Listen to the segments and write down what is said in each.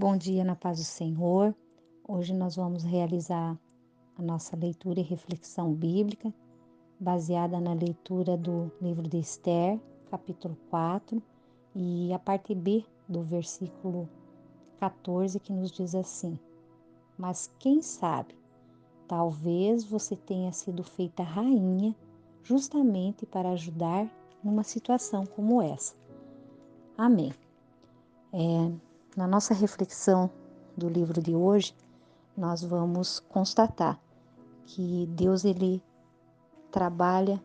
Bom dia na paz do Senhor. Hoje nós vamos realizar a nossa leitura e reflexão bíblica, baseada na leitura do livro de Esther, capítulo 4, e a parte B do versículo 14, que nos diz assim: Mas quem sabe, talvez você tenha sido feita rainha justamente para ajudar numa situação como essa. Amém. Na nossa reflexão do livro de hoje, nós vamos constatar que Deus ele trabalha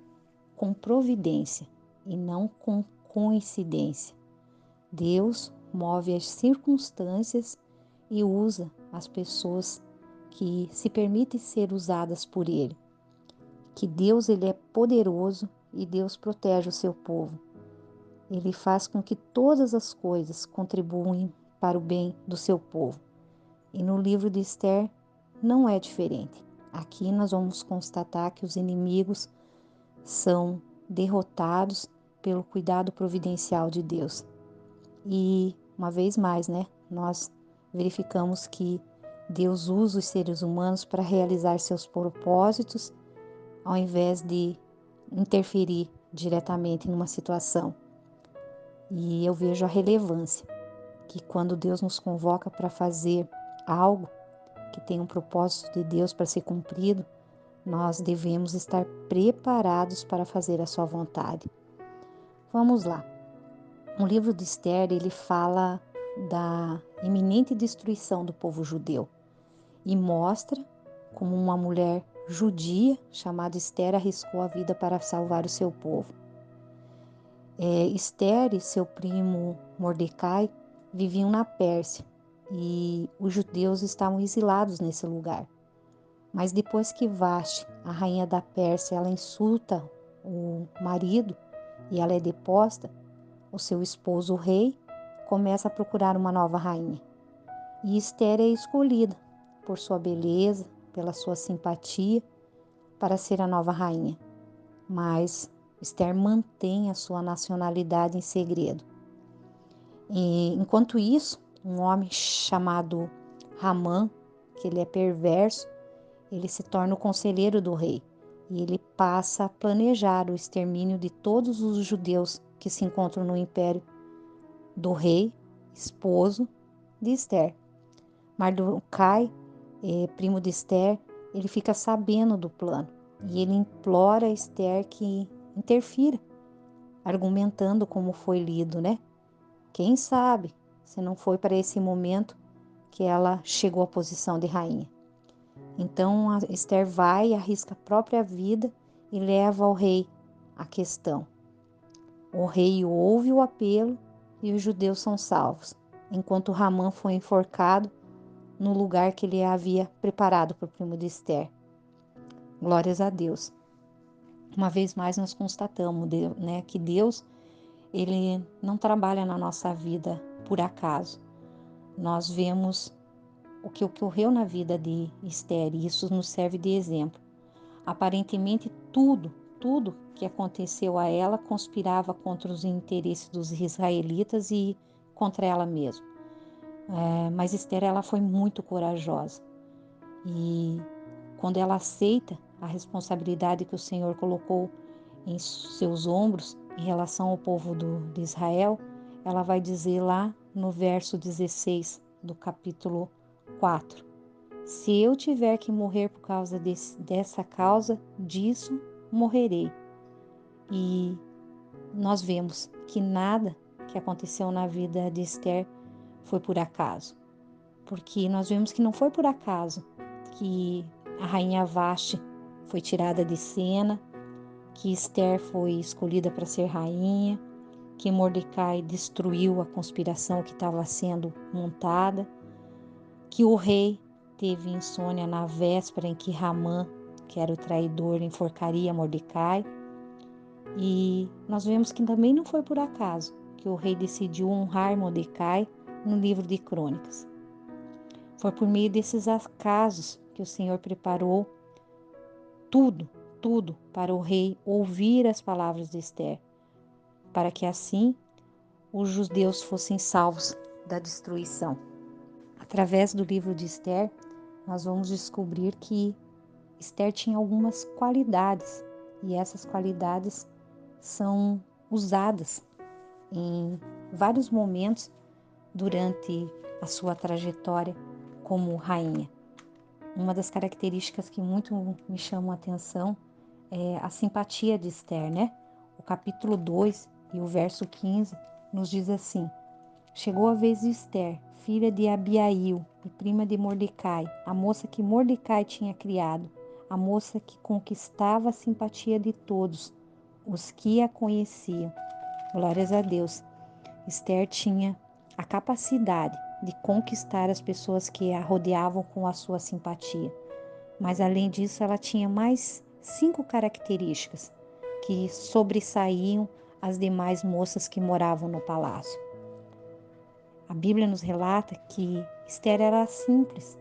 com providência e não com coincidência. Deus move as circunstâncias e usa as pessoas que se permitem ser usadas por Ele. Que Deus ele é poderoso e Deus protege o seu povo. Ele faz com que todas as coisas contribuem para o bem do seu povo. E no livro de Esther não é diferente. Aqui nós vamos constatar que os inimigos são derrotados pelo cuidado providencial de Deus. E, uma vez mais, nós verificamos que Deus usa os seres humanos para realizar seus propósitos, ao invés de interferir diretamente numa situação. E eu vejo a relevância que quando Deus nos convoca para fazer algo que tem um propósito de Deus para ser cumprido, nós devemos estar preparados para fazer a sua vontade. Vamos lá. O livro de Esther, ele fala da iminente destruição do povo judeu e mostra como uma mulher judia chamada Esther arriscou a vida para salvar o seu povo. Esther e seu primo Mordecai viviam na Pérsia e os judeus estavam exilados nesse lugar. Mas depois que Vashti, a rainha da Pérsia, ela insulta o marido e ela é deposta, o seu esposo, o rei, começa a procurar uma nova rainha. E Esther é escolhida por sua beleza, pela sua simpatia, para ser a nova rainha. Mas Esther mantém a sua nacionalidade em segredo. Enquanto isso, um homem chamado Ramã, que ele é perverso, ele se torna o conselheiro do rei e ele passa a planejar o extermínio de todos os judeus que se encontram no império do rei, esposo de Esther. Mordecai, primo de Esther, ele fica sabendo do plano e ele implora a Esther que interfira, argumentando como foi lido, Quem sabe se não foi para esse momento que ela chegou à posição de rainha. Então a Esther vai, arrisca a própria vida e leva ao rei a questão. O rei ouve o apelo e os judeus são salvos, enquanto Ramã foi enforcado no lugar que ele havia preparado para o primo de Esther. Glórias a Deus. Uma vez mais nós constatamos, que Deus ele não trabalha na nossa vida por acaso. Nós vemos o que ocorreu na vida de Esther e isso nos serve de exemplo. Aparentemente tudo que aconteceu a ela conspirava contra os interesses dos israelitas e contra ela mesma. Mas Esther ela foi muito corajosa e quando ela aceita a responsabilidade que o Senhor colocou em seus ombros em relação ao povo de Israel, ela vai dizer lá no verso 16 do capítulo 4: Se eu tiver que morrer por causa dessa causa, disso morrerei. E nós vemos que nada que aconteceu na vida de Esther foi por acaso. Porque nós vemos que não foi por acaso que a rainha Vashti foi tirada de cena, que Esther foi escolhida para ser rainha, que Mordecai destruiu a conspiração que estava sendo montada, que o rei teve insônia na véspera em que Ramã, que era o traidor, enforcaria Mordecai. E nós vemos que também não foi por acaso que o rei decidiu honrar Mordecai no livro de Crônicas. Foi por meio desses acasos que o Senhor preparou tudo para o rei ouvir as palavras de Esther, para que assim os judeus fossem salvos da destruição. Através do livro de Esther, nós vamos descobrir que Esther tinha algumas qualidades, e essas qualidades são usadas em vários momentos durante a sua trajetória como rainha. Uma das características que muito me chamam a atenção é a simpatia de Esther, né? O capítulo 2 e o verso 15 nos diz assim: Chegou a vez de Esther, filha de Abiail e prima de Mordecai, a moça que Mordecai tinha criado, a moça que conquistava a simpatia de todos os que a conheciam. Glórias a Deus. Esther tinha a capacidade de conquistar as pessoas que a rodeavam com a sua simpatia. Mas além disso, ela tinha mais 5 características que sobressaíam as demais moças que moravam no palácio. A Bíblia nos relata que Esther era simples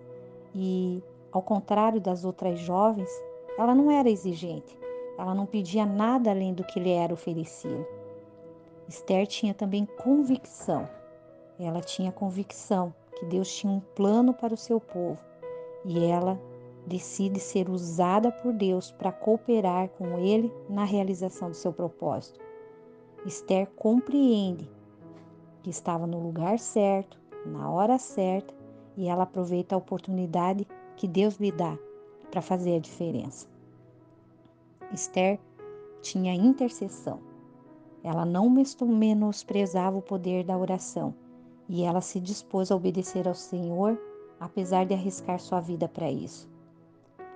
e, ao contrário das outras jovens, ela não era exigente. Ela não pedia nada além do que lhe era oferecido. Esther tinha também convicção. Ela tinha convicção que Deus tinha um plano para o seu povo e ela decide ser usada por Deus para cooperar com ele na realização do seu propósito. Esther compreende que estava no lugar certo, na hora certa, e ela aproveita a oportunidade que Deus lhe dá para fazer a diferença. Esther tinha intercessão. Ela não menosprezava o poder da oração e ela se dispôs a obedecer ao Senhor, apesar de arriscar sua vida para isso.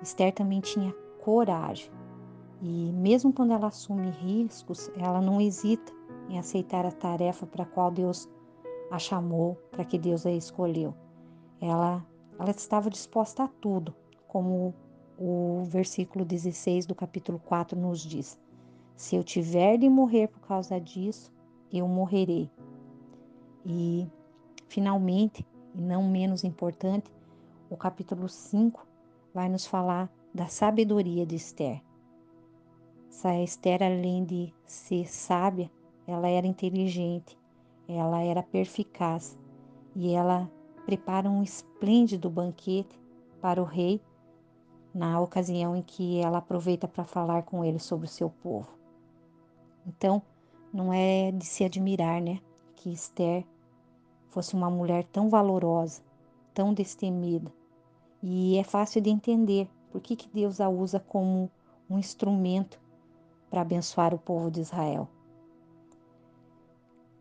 Esther também tinha coragem e, mesmo quando ela assume riscos, ela não hesita em aceitar a tarefa para a qual Deus a chamou, para que Deus a escolheu. Ela estava disposta a tudo, como o versículo 16 do capítulo 4 nos diz. Se eu tiver de morrer por causa disso, eu morrerei. E, finalmente, e não menos importante, o capítulo 5 vai nos falar da sabedoria de Esther. Essa Esther, além de ser sábia, ela era inteligente, ela era perspicaz e ela prepara um esplêndido banquete para o rei na ocasião em que ela aproveita para falar com ele sobre o seu povo. Então, não é de se admirar, né, que Esther fosse uma mulher tão valorosa, tão destemida. E é fácil de entender por que Deus a usa como um instrumento para abençoar o povo de Israel.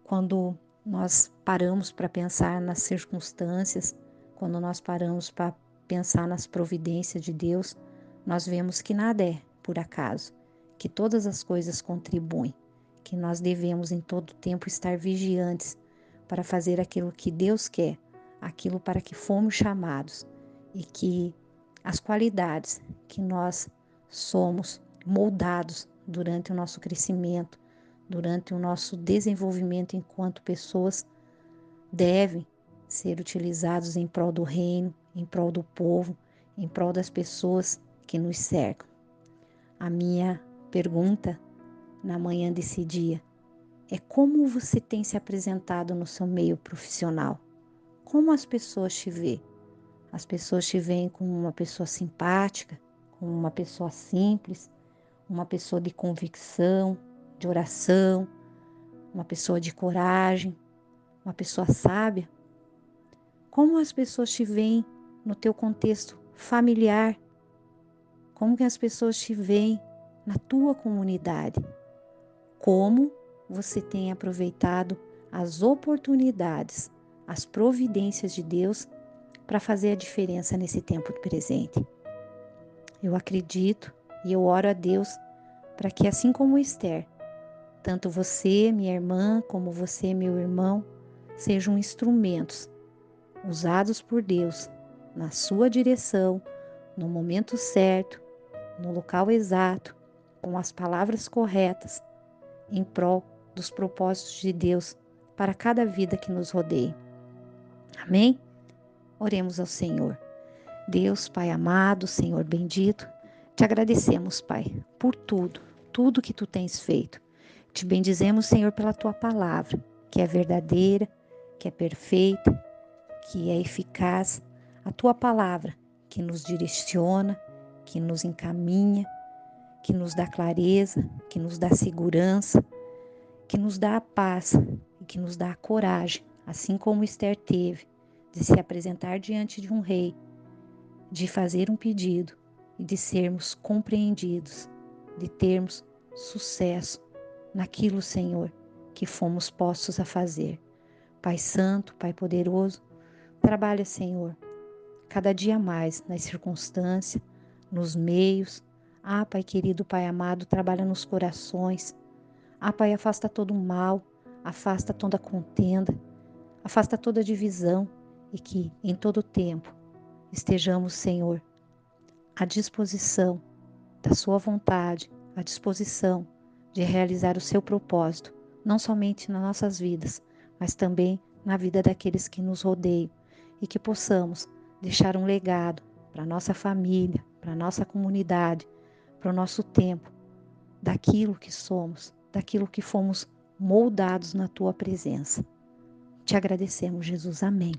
Quando nós paramos para pensar nas circunstâncias, quando nós paramos para pensar nas providências de Deus, nós vemos que nada é por acaso, que todas as coisas contribuem, que nós devemos em todo tempo estar vigiantes para fazer aquilo que Deus quer, aquilo para que fomos chamados, e que as qualidades que nós somos moldados durante o nosso crescimento, durante o nosso desenvolvimento enquanto pessoas, devem ser utilizados em prol do reino, em prol do povo, em prol das pessoas que nos cercam. A minha pergunta na manhã desse dia é: como você tem se apresentado no seu meio profissional? Como as pessoas te veem? As pessoas te veem como uma pessoa simpática, como uma pessoa simples, uma pessoa de convicção, de oração, uma pessoa de coragem, uma pessoa sábia? Como as pessoas te veem no teu contexto familiar? Como que as pessoas te veem na tua comunidade? Como você tem aproveitado as oportunidades, as providências de Deus para fazer a diferença nesse tempo presente? Eu acredito e eu oro a Deus para que, assim como Esther, tanto você, minha irmã, como você, meu irmão, sejam instrumentos usados por Deus na sua direção, no momento certo, no local exato, com as palavras corretas, em prol dos propósitos de Deus para cada vida que nos rodeia. Amém? Oremos ao Senhor. Deus, Pai amado, Senhor bendito, te agradecemos, Pai, por tudo que tu tens feito. Te bendizemos, Senhor, pela tua palavra, que é verdadeira, que é perfeita, que é eficaz, a tua palavra que nos direciona, que nos encaminha, que nos dá clareza, que nos dá segurança, que nos dá a paz e que nos dá a coragem, assim como Esther teve, de se apresentar diante de um rei, de fazer um pedido e de sermos compreendidos, de termos sucesso naquilo, Senhor, que fomos postos a fazer. Pai Santo, Pai Poderoso, trabalha, Senhor, cada dia mais nas circunstâncias, nos meios. Pai querido, Pai amado, trabalha nos corações. Pai, afasta todo o mal, afasta toda contenda, afasta toda divisão e que em todo tempo estejamos, Senhor, à disposição da sua vontade, à disposição de realizar o seu propósito, não somente nas nossas vidas, mas também na vida daqueles que nos rodeiam, e que possamos deixar um legado para a nossa família, para a nossa comunidade, para o nosso tempo, daquilo que somos, daquilo que fomos moldados na tua presença. Te agradecemos, Jesus. Amém.